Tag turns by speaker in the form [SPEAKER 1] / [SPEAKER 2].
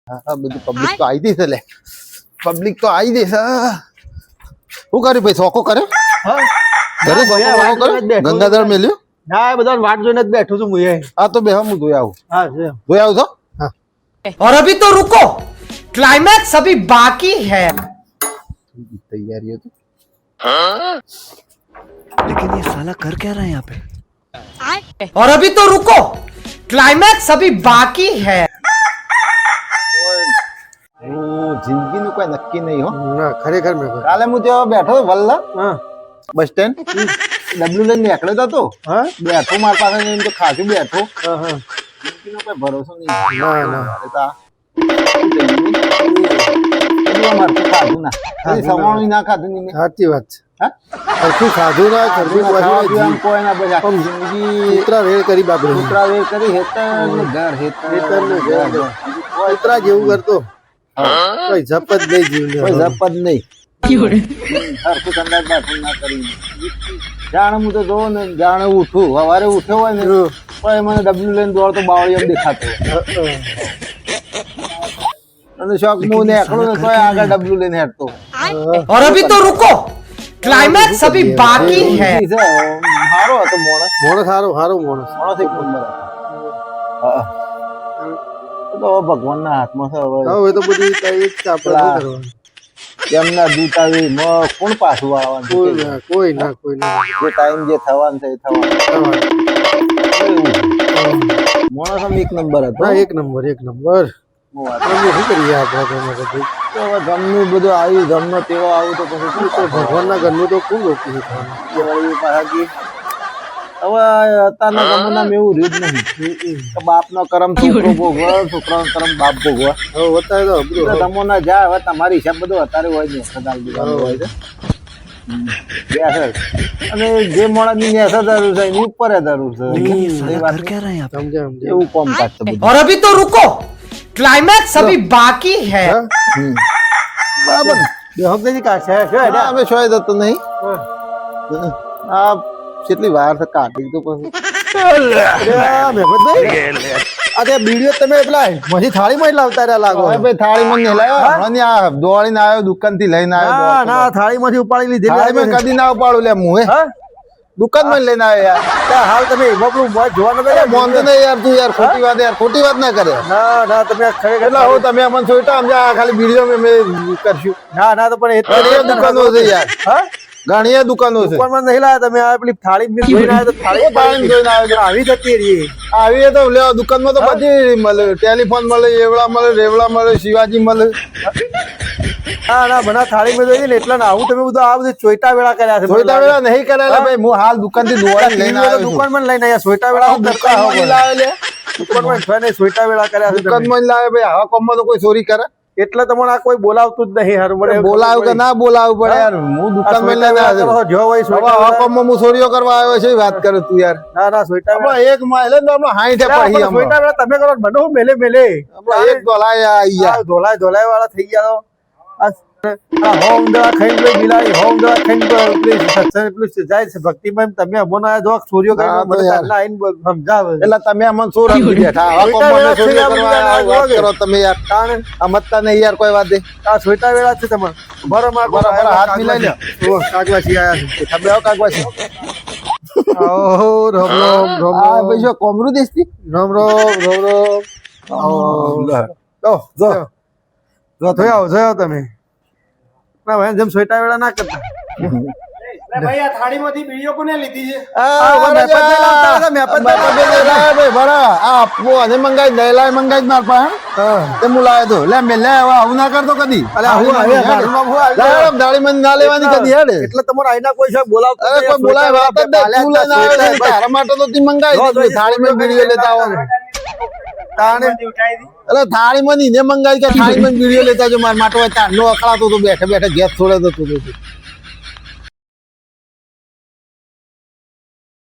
[SPEAKER 1] હા બધું પબ્લિક તો આવી દે છે લે પબ્લિક તો આવી દે છે શું કર્યું ભાઈ શોખો કરે ઘરે શોખો કરે ગંગાધર મેલ્યું
[SPEAKER 2] ના બધા વાટ જોઈને જ બેઠો છું હું
[SPEAKER 1] હા તો બે હું જોઈ આવું
[SPEAKER 2] હા
[SPEAKER 1] જોઈ આવું છો હા
[SPEAKER 3] और अभी तो रुको क्लाइमैक्स अभी बाकी है
[SPEAKER 1] तैयारी तो
[SPEAKER 4] लेकिन ये साला कर क्या रहा है यहाँ पे
[SPEAKER 3] और अभी तो रुको क्लाइमैक्स अभी बाकी है
[SPEAKER 1] જિંદગી નું કોઈ નક્કી નહીં હો
[SPEAKER 2] ના ખરેખર મેં
[SPEAKER 1] કાલે હું ત્યાં બેઠો વલ્લા
[SPEAKER 2] હા
[SPEAKER 1] બસ સ્ટેન્ડ ડબલ્યુ લઈને નીકળ્યો હતો
[SPEAKER 2] હા
[SPEAKER 1] બેઠો મારા પાસે જઈને તો ખાધું બેઠો
[SPEAKER 2] હા હા
[SPEAKER 1] જિંદગીનો કોઈ ભરોસો નહીં
[SPEAKER 2] ના ના
[SPEAKER 1] અરે તા મારતું ખાધું ના સવાણું ના ખાધું નહીં
[SPEAKER 2] સાચી વાત છે
[SPEAKER 1] હા
[SPEAKER 2] સરખું ખાધું ના સરખું
[SPEAKER 1] આમ કોઈ ના બસ આખી જિંદગી
[SPEAKER 2] કૂતરા વેળ કરી બાપરે
[SPEAKER 1] કૂતરા વેર કરી હેતર ને ઘર હેતર ને ઘર
[SPEAKER 2] કૂતરા જેવું કરતો કોઈ જપ જ નહીં જીવને
[SPEAKER 1] કોઈ જપ જ નહીં હરખું ઠંડા બાથરૂમ ના કરી જાણે હું તો જોઉં ને જાણે ઉઠું સવારે ઉઠ્યો હોય ને પણ મને ડબલ્યુ લઈને દોડતો બાવળી એમ દેખાતો અને શોખ હું ને એકલો ને તોય આગળ ડબલ્યુ લઈને હેઠતો
[SPEAKER 3] और अभी तो रुको क्लाइमैक्स अभी बाकी है
[SPEAKER 1] સારો હતો મોણસ
[SPEAKER 2] માણસ સારો સારો માણસ
[SPEAKER 1] મોણસ એક નંબર હતો હા તો હવે ભગવાનના હાથમાં છે હવે
[SPEAKER 2] હવે તો બધી તૈયારી જ આપણે શું કરવાનું
[SPEAKER 1] એમના દૂત આવી કોણ પાછું વાળવાનું
[SPEAKER 2] કોઈ ના કોઈ ના
[SPEAKER 1] જે ટાઈમ જે થવાનું છે એ થવાનું માણસ આમ એક નંબર હતો
[SPEAKER 2] હા એક નંબર
[SPEAKER 1] હું વાત
[SPEAKER 2] આપણે શું કરીએ આપણે બધું
[SPEAKER 1] તો હવે ગમનું બધું આવ્યું ગમનો તેવો આવ્યું તો પછી શું
[SPEAKER 2] તો ભગવાનના ઘરનું તો કોણ રોકી
[SPEAKER 1] વળી પાછા હવે અત્યારના જમાનામાં એવું રહ્યું જ નહીં કે બાપનો કરમ છોકરો ભોગવે છોકરાનો કરમ બાપ ભોગવે
[SPEAKER 2] હવે અત્યારે તો બધું
[SPEAKER 1] જમાના જાય હવે તમારી હિસાબ બધો અત્યારે હોય ને સદાલ દીવાનો હોય છે બેસર અને જે માણસની નેસર જરૂર છે એની ઉપર જરૂર છે એ વાત
[SPEAKER 4] कर क्या रहा है यहाँ पे
[SPEAKER 2] સમજ્યા
[SPEAKER 1] એવું કોમ કાઢશે બધું
[SPEAKER 3] और अभी तो रुको क्लाइमैक्स अभी बाकी है
[SPEAKER 1] બરાબર
[SPEAKER 2] બે હમણાં કાઢશે
[SPEAKER 1] ના, અમે શોય જતો નહીં આ કેટલી વાર છે કાઢી તો પછી
[SPEAKER 2] બીડીઓ તમે પેલા પછી થાળીમાં જ લાવતા રહ્યા લાગો
[SPEAKER 1] હવે ભાઈ થાળી મને લાવ્યો હમણાં આ દોડીને આવ્યો દુકાન થી લઈને
[SPEAKER 2] ના
[SPEAKER 1] આવ્યો
[SPEAKER 2] ના થાળીમાંથી ઉપાડી લીધી
[SPEAKER 1] થાળી મેં કદી ના ઉપાડું લે હું હે
[SPEAKER 2] હા
[SPEAKER 1] દુકાન માં લઈને આવ્યો યાર
[SPEAKER 2] હાલ તમે બબલું જોવા નતા
[SPEAKER 1] મોન તો નહીં યાર તું યાર ખોટી વાત ના કરે
[SPEAKER 2] ના ના તમે ખરેખર
[SPEAKER 1] એટલે હું તમે અમને છોટા સમજા ખાલી વિડીયો મેં કરશું
[SPEAKER 2] ના ના તો પણ
[SPEAKER 1] ઘણી દુકાનો છે યાર
[SPEAKER 2] હા
[SPEAKER 1] ઘણી દુકાનો છે
[SPEAKER 2] દુકાનમાં નહીં લાયા તમે આ પેલી થાળી મેં જોઈને આવ્યા તો થાળી
[SPEAKER 1] થાળી જોઈને આવ્યો
[SPEAKER 2] આવી જતી રહી
[SPEAKER 1] આવી તો લે દુકાનમાં તો બધી મળે ટેલિફોન મળે એવડા મળે રેવડા મળે શિવાજી મળે
[SPEAKER 2] ના ના બના થાળી મેં જોઈ ને એટલા ના આવું તમે બધું આ બધું ચોઈટા વેળા કર્યા છે
[SPEAKER 1] સોયટા વેળા નહીં કરેલા ભાઈ હું હાલ દુકાન થી દોડી લઈને આવ્યો છું
[SPEAKER 2] દુકાનમાં લઈને આવ્યા સોઈટા વેળા હું કરતા
[SPEAKER 1] દુકાનમાં લાવે લે
[SPEAKER 2] દુકાનમાં છોઈને સોઈટા વેળા કર્યા છે તમે.
[SPEAKER 1] દુકાનમાં લાવે ભાઈ આવા કામમાં તો કોઈ ચોરી કરે
[SPEAKER 2] એટલે તમને આ કોઈ બોલાવતું જ નહીં હારું મને
[SPEAKER 1] બોલાવ કે ના બોલાવવું પડે યાર હું દુકાનમાં લઈને આવ્યો છું
[SPEAKER 2] જો હોય
[SPEAKER 1] હવે
[SPEAKER 2] સોઈટા
[SPEAKER 1] આવા કામમાં હું ચોરીઓ કરવા આવ્યો છે એ વાત કરે તું યાર
[SPEAKER 2] ના ના સોઈટા વેળા
[SPEAKER 1] આપણે એક માઇલે તો આપણે 60 પડી
[SPEAKER 2] સોઈટા વેળા તમે કરો બનો મેલે મેલે
[SPEAKER 1] આપણે એક દોલાય યાર
[SPEAKER 2] ધોલાય ધોલાય વાળા થઈ ગયા તો આ હોમ દવા ખાઈને પેલી બિલાડી હોમ દવા ખાઈને પેલી સત્સંગ પેલું જાય છે ભક્તિમાં તમે અમોના જો ચોરીઓ
[SPEAKER 1] હા,
[SPEAKER 2] કરીને
[SPEAKER 1] તો
[SPEAKER 2] મને
[SPEAKER 1] યાર.
[SPEAKER 2] ચાલના આઈને સમજાવે
[SPEAKER 1] એટલે તમે અમને શું રંગી બેઠા આવા કામમાં ચોરીઓ કરવા વાત કરો તમે યાર
[SPEAKER 2] તાણે
[SPEAKER 1] સમજતા નહીં યાર કોઈ વાત
[SPEAKER 2] આ સોઈટા વેળા છે તમારે બરોબર
[SPEAKER 1] બરાબર, હાથ મિલાઈ લ્યો.
[SPEAKER 2] કાગવાસી આયા છે
[SPEAKER 1] તમે આવો કાગવાસી
[SPEAKER 2] ઓહો રામ રામ રામ
[SPEAKER 1] આ
[SPEAKER 2] રામ
[SPEAKER 1] ભાઈ જો કોમરું દેશથી
[SPEAKER 2] રામ રામ રામ રામ જો જો જોયો તમે ના ભાઈ જેમ સોઈટા વેળા ના કરતા
[SPEAKER 5] ભાઈ આ થાળીમાંથી બીડીઓ કોને લીધી છે
[SPEAKER 2] એટલે તમારે આઈના કોઈ સાહેબ બોલાવતા
[SPEAKER 1] તારા માટે તો તી મંગાવી થાળી બીડીઓ લેતા આવવાનું
[SPEAKER 2] તાણે
[SPEAKER 1] એટલે થાળી માં ને મંગાવી કે થાળી માં બીડીઓ લેતા જો મારા માટે તારનો અકળાતો તો બેઠા બેઠા ગેસ છોડે તો તું